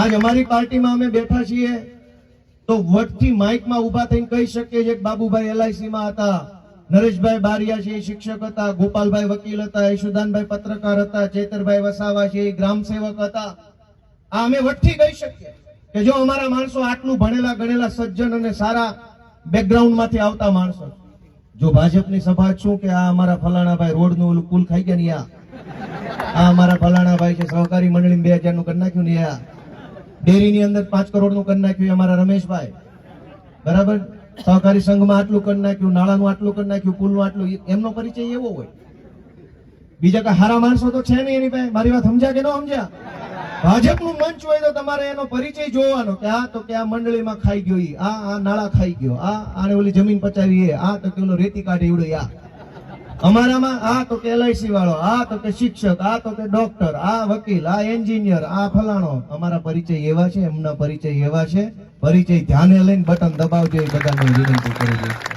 આજ અમારી પાર્ટીમાં અમે બેઠા છીએ તો વટથી માઇકમાં ઉભા થઈને કહી શકીએ છીએ કે બાબુભાઈ LIC માં હતા, નરેશભાઈ બારિયા છે શિક્ષક હતા, ગોપાલભાઈ વકીલ હતા, યશુદાનભાઈ પત્રકાર હતા, ચેતરભાઈ વસાવા છે ગ્રામ સેવક હતા. આ અમે વટથી કહી શકીએ કે જો અમારા માણસો આટલું ભણેલા ગણેલા સજ્જન અને સારા બેકગ્રાઉન્ડ માંથી આવતા માણસો, જો ભાજપની સભા શું કે આ અમારા ફલાણાભાઈ રોડ નું પુલ ખાઈ ગયા ને આ અમારા ફલાણાભાઈ છે સહકારી મંડળી 2000 નું કરી નાખ્યું ને ડેરીની અંદર 5 કરોડ નું કરી નાખ્યું અમારા રમેશભાઈ, બરાબર, સહકારી સંઘમાં આટલું કરી નાખ્યું, નાણાંનું આટલું કરી નાખ્યું, પુલનું આટલું. એમનો પરિચય એવો હોય. બીજા કઈ હારા માણસો તો છે નહીં એની પાસે. મારી વાત સમજ્યા કે ન સમજ્યા? ભાજપનું મંચ હોય તો તમારે એનો પરિચય જોવાનો કે આ તો કે આ મંડળીમાં ખાઈ ગયો, આ નાળા ખાઈ ગયો, આને ઓલી જમીન પચાવી, આ તો કે ઓલો રેતી કાઢે એવડો, અમારામાં આ તો કે LIC વાળો, આ તો કે શિક્ષક, આ તો કે ડોક્ટર, આ વકીલ, આ એન્જિનિયર, આ ફલાણો. અમારા પરિચય એવા છે, એમના પરિચય એવા છે. પરિચય ધ્યાને લઈને બટન દબાવજો એ બધાને વિનંતી કરી દઈશ.